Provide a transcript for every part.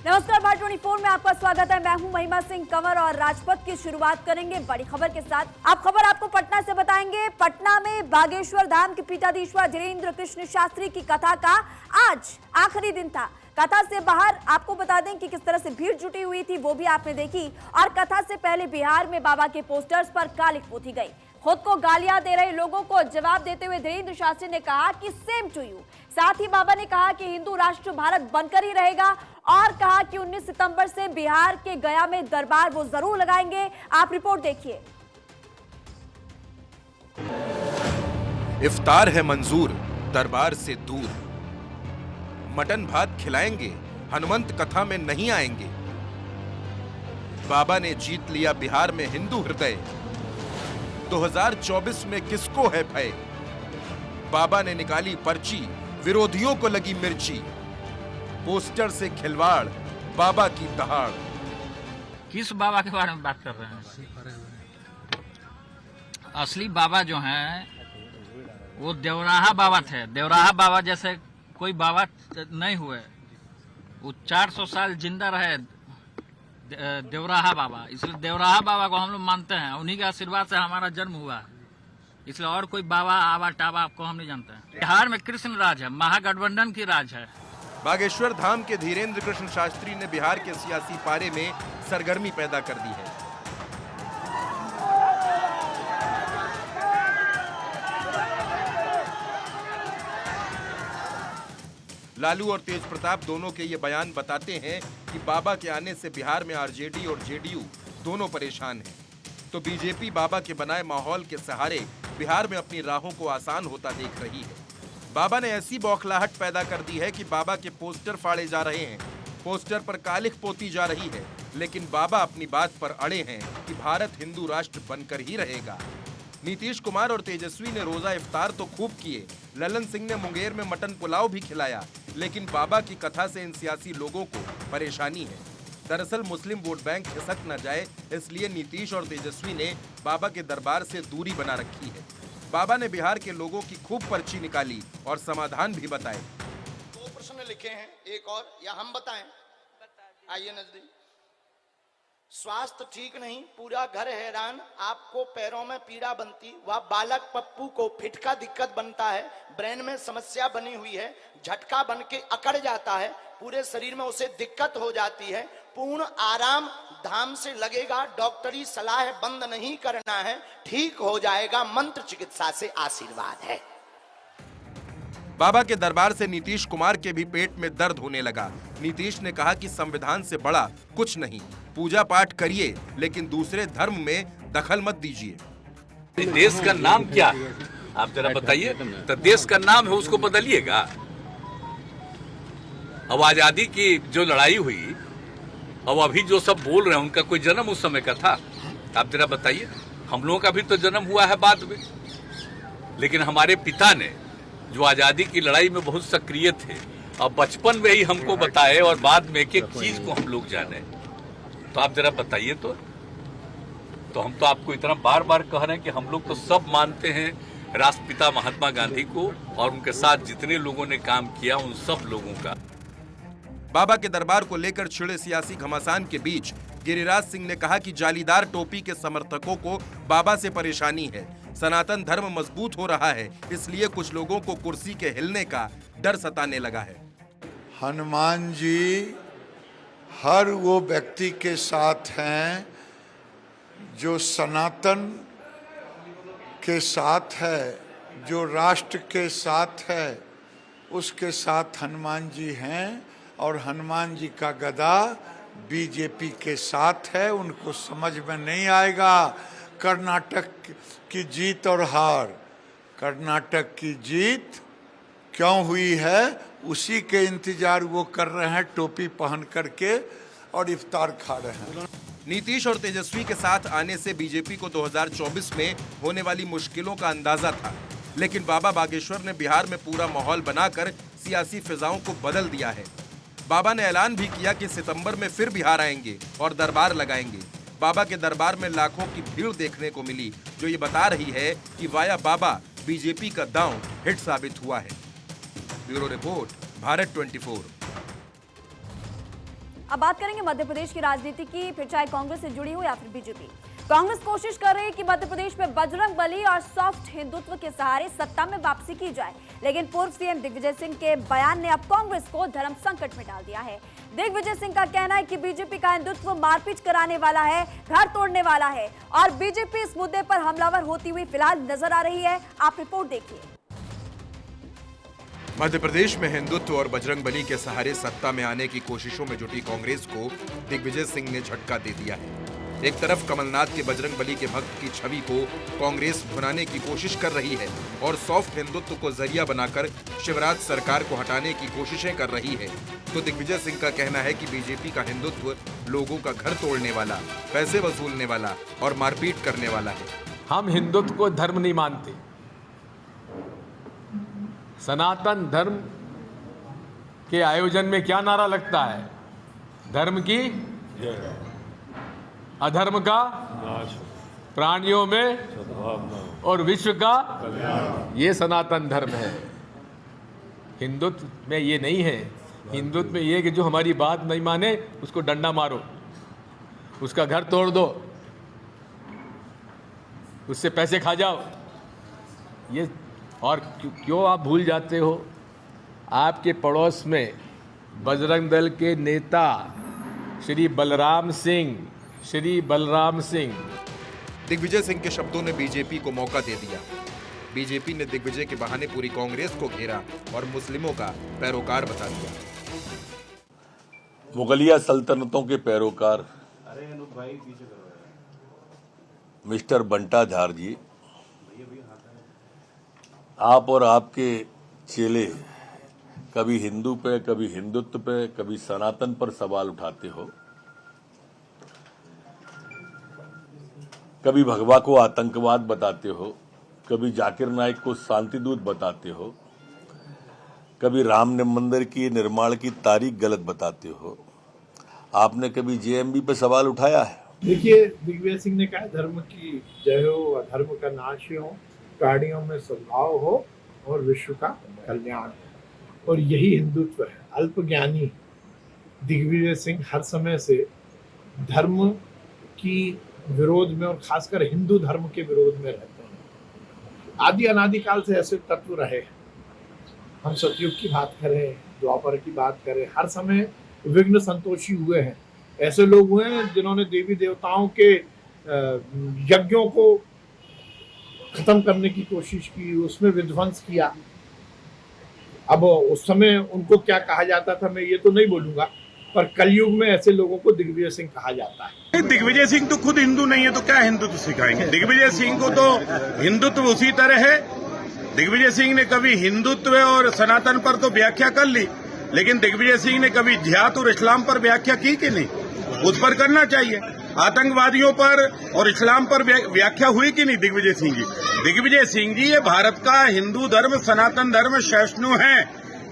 नमस्कार, भारत 24 में आपका स्वागत है। मैं हूं महिमा सिंह कंवर और राजपथ की शुरुआत करेंगे बड़ी खबर के साथ। खबर आपको पटना से बताएंगे। पटना में बागेश्वर धाम के पीठाधीश्वर धीरेन्द्र कृष्ण शास्त्री की कथा का आज आखिरी दिन था। कथा से बाहर आपको बता दें कि किस तरह से भीड़ जुटी हुई थी, वो भी आपने देखी। और कथा से पहले बिहार में बाबा के पोस्टर्स पर कालिख पोती गई। खुद को गालियां दे रहे लोगों को जवाब देते हुए धीरेन्द्र शास्त्री ने कहा कि सेम टू यू। साथ ही बाबा ने कहा कि हिंदू राष्ट्र भारत बनकर ही रहेगा और कहा कि 19 सितंबर से बिहार के गया में दरबार वो जरूर लगाएंगे। आप रिपोर्ट देखिए। इफ्तार है मंजूर, दरबार से दूर। मटन भात खिलाएंगे, हनुमंत कथा में नहीं आएंगे। बाबा ने जीत लिया बिहार में हिंदू हृदय। 2024 में किसको है भय? बाबा ने निकाली पर्ची, विरोधियों को लगी मिर्ची। पोस्टर से खिलवाड़, बाबा की दहाड़। किस बाबा के बारे में बात कर रहे हैं? असली बाबा जो हैं वो देवराहा बाबा थे। देवराहा बाबा जैसे कोई बाबा नहीं हुए। वो 400 साल जिंदा रहे देवराहा बाबा, इसलिए देवराहा बाबा को हम लोग मानते हैं। उन्हीं के आशीर्वाद से हमारा जन्म हुआ है, इसलिए और कोई बाबा आवा टाबा आपको हम नहीं जानते हैं। बिहार में कृष्ण राज है, महागठबंधन की राज है। बागेश्वर धाम के धीरेन्द्र कृष्ण शास्त्री ने बिहार के सियासी पारे में सरगर्मी पैदा कर दी है। लालू और तेज प्रताप दोनों के ये बयान बताते हैं कि बाबा के आने से बिहार में आरजेडी और जेडीयू दोनों परेशान हैं। तो बीजेपी बाबा के बनाए माहौल के सहारे बिहार में अपनी राहों को आसान होता देख रही है। बाबा ने ऐसी बौखलाहट पैदा कर दी है कि बाबा के पोस्टर फाड़े जा रहे हैं, पोस्टर पर कालिख पोती जा रही है, लेकिन बाबा अपनी बात पर अड़े हैं कि भारत हिंदू राष्ट्र बनकर ही रहेगा। नीतीश कुमार और तेजस्वी ने रोजा इफ्तार तो खूब किए, ललन सिंह ने मुंगेर में मटन पुलाव भी खिलाया, लेकिन बाबा की कथा से इन सियासी लोगों को परेशानी है। दरअसल मुस्लिम वोट बैंक खिसक न जाए, इसलिए नीतीश और तेजस्वी ने बाबा के दरबार से दूरी बना रखी है। बाबा ने बिहार के लोगों की खूब पर्ची निकाली और समाधान भी बताए। 2 प्रश्न लिखे हैं, एक और या हम बताएं? आइए नजदीक। स्वास्थ्य ठीक नहीं, पूरा घर हैरान, आपको पैरों में पीड़ा बनती, वह बालक पप्पू को फिटका दिक्कत बनता है, ब्रेन में समस्या बनी हुई है, झटका बन के अकड़ जाता है, पूरे शरीर में उसे दिक्कत हो जाती है। पूर्ण आराम धाम से लगेगा, डॉक्टरी सलाह बंद नहीं करना है, ठीक हो जाएगा, मंत्र चिकित्सा से आशीर्वाद है। बाबा के दरबार से नीतीश कुमार के भी पेट में दर्द होने लगा। नीतीश ने कहा कि संविधान से बड़ा कुछ नहीं, पूजा पाठ करिए लेकिन दूसरे धर्म में दखल मत दीजिए। देश का नाम क्या है आप जरा बताइए? तो देश का नाम है, उसको बदलिएगा। अब आजादी की जो लड़ाई हुई, अब अभी जो सब बोल रहे हैं, उनका कोई जन्म उस समय का था? आप जरा बताइए। हम लोगों का भी तो जन्म हुआ है बाद में, लेकिन हमारे पिता ने जो आजादी की लड़ाई में बहुत सक्रिय थे, अब बचपन में ही हमको बताए और बाद में एक एक चीज को हम लोग जाने। तो आप जरा बताइए। तो हम तो आपको इतना बार बार कह रहे हैं कि हम लोग तो सब मानते हैं राष्ट्रपिता महात्मा गांधी को, और उनके साथ जितने लोगों ने काम किया उन सब लोगों का। बाबा के दरबार को लेकर छिड़े सियासी घमासान के बीच गिरिराज सिंह ने कहा कि जालीदार टोपी के समर्थकों को बाबा से परेशानी है। सनातन धर्म मजबूत हो रहा है, इसलिए कुछ लोगों को कुर्सी के हिलने का डर सताने लगा है। हनुमान जी हर वो व्यक्ति के साथ हैं जो सनातन के साथ है, जो राष्ट्र के साथ है, उसके साथ हनुमान जी हैं। और हनुमान जी का गदा बीजेपी के साथ है, उनको समझ में नहीं आएगा। कर्नाटक की जीत और हार, कर्नाटक की जीत क्यों हुई है, उसी के इंतजार वो कर रहे हैं, टोपी पहन करके और इफ्तार खा रहे हैं। नीतीश और तेजस्वी के साथ आने से बीजेपी को 2024 में होने वाली मुश्किलों का अंदाजा था, लेकिन बाबा बागेश्वर ने बिहार में पूरा माहौल बनाकर सियासी फिजाओं को बदल दिया है। बाबा ने ऐलान भी किया कि सितंबर में फिर बिहार आएंगे और दरबार लगाएंगे। बाबा के दरबार में लाखों की भीड़ देखने को मिली, जो ये बता रही है कि वाया बाबा बीजेपी का दांव हिट साबित हुआ है। Bureau report, Bharat 24। अब बात करेंगे मध्य प्रदेश की राजनीति की, फिर चाहे कांग्रेस से जुड़ी हो या फिर बीजेपी। कांग्रेस कोशिश कर रही है कि मध्य प्रदेश में बजरंग बली और सॉफ्ट हिंदुत्व के सहारे सत्ता में वापसी की जाए, लेकिन पूर्व सीएम दिग्विजय सिंह के बयान ने अब कांग्रेस को धर्म संकट में डाल दिया है। दिग्विजय सिंह का कहना है कि बीजेपी का हिंदुत्व मारपीट कराने वाला है, घर तोड़ने वाला है और बीजेपी इस मुद्दे पर हमलावर होती हुई फिलहाल नजर आ रही है। आप रिपोर्ट देखिए। मध्य प्रदेश में हिंदुत्व और बजरंगबली के सहारे सत्ता में आने की कोशिशों में जुटी कांग्रेस को दिग्विजय सिंह ने झटका दे दिया है। एक तरफ कमलनाथ के बजरंगबली के भक्त की छवि को कांग्रेस भुनाने की कोशिश कर रही है और सॉफ्ट हिंदुत्व को जरिया बनाकर शिवराज सरकार को हटाने की कोशिशें कर रही है, तो दिग्विजय सिंह का कहना है कि बीजेपी का हिंदुत्व लोगों का घर तोड़ने वाला, पैसे वसूलने वाला और मारपीट करने वाला है। हम हिंदुत्व को धर्म नहीं मानते। सनातन धर्म के आयोजन में क्या नारा लगता है? धर्म की अधर्म का प्राणियों में और विश्व का, ये सनातन धर्म है। हिंदुत्व में ये नहीं है। हिंदुत्व में ये कि जो हमारी बात नहीं माने उसको डंडा मारो, उसका घर तोड़ दो, उससे पैसे खा जाओ। ये और क्यों आप भूल जाते हो, आपके पड़ोस में बजरंग दल के नेता श्री बलराम सिंह दिग्विजय सिंह के शब्दों ने बीजेपी को मौका दे दिया। बीजेपी ने दिग्विजय के बहाने पूरी कांग्रेस को घेरा और मुस्लिमों का पैरोकार बता दिया। मुगलिया सल्तनतों के पैरोकार मिस्टर बंटा झार जी, आप और आपके चेले कभी हिंदू पे, कभी हिंदुत्व पे, कभी सनातन पर सवाल उठाते हो, कभी भगवा को आतंकवाद बताते हो, कभी जाकिर नाइक को शांतिदूत बताते हो, कभी राम मंदिर की निर्माण की तारीख गलत बताते हो। आपने कभी जेएमबी पे सवाल उठाया है? देखिए, दिग्विजय सिंह ने कहा धर्म की जय हो, अधर्म का नाश हो, प्राणियों में सद्भाव हो और विश्व का कल्याण हो, और यही हिंदुत्व है। अल्पज्ञानी दिग्विजय सिंह हर समय से धर्म की विरोध में और खासकर हिंदू धर्म के विरोध में रहते हैं। आदि अनादिकाल से ऐसे तत्व रहे। हम सतयुग की बात करें, द्वापर की बात करें, हर समय विघ्न संतोषी हुए हैं। ऐसे लोग हुए हैं जिन्होंने देवी देवताओं के यज्ञों को खत्म करने की कोशिश की, उसमें विध्वंस किया। अब उस समय उनको क्या कहा जाता था मैं ये तो नहीं बोलूंगा, पर कलयुग में ऐसे लोगों को दिग्विजय सिंह कहा जाता है। दिग्विजय सिंह तो खुद हिंदू नहीं है, तो क्या हिंदुत्व सिखाएंगे? दिग्विजय सिंह को तो हिंदुत्व उसी तरह है। दिग्विजय सिंह ने कभी हिंदुत्व और सनातन पर तो व्याख्या कर ली, लेकिन दिग्विजय सिंह ने कभी जिहाद और इस्लाम पर व्याख्या की कि नहीं? उस पर करना चाहिए। आतंकवादियों पर और इस्लाम पर व्याख्या हुई कि नहीं दिग्विजय सिंह जी? दिग्विजय सिंह जी ये भारत का हिंदू धर्म, सनातन धर्म सहिष्णु है,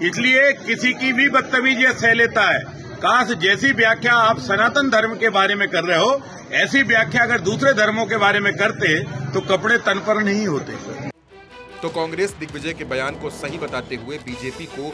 इसलिए किसी की भी बदतमीजी सह लेता है। काश जैसी व्याख्या आप सनातन धर्म के बारे में कर रहे हो, ऐसी व्याख्या अगर दूसरे धर्मों के बारे में करते तो कपड़े तन पर नहीं होते। तो कांग्रेस दिग्विजय के बयान को सही बताते हुए बीजेपी को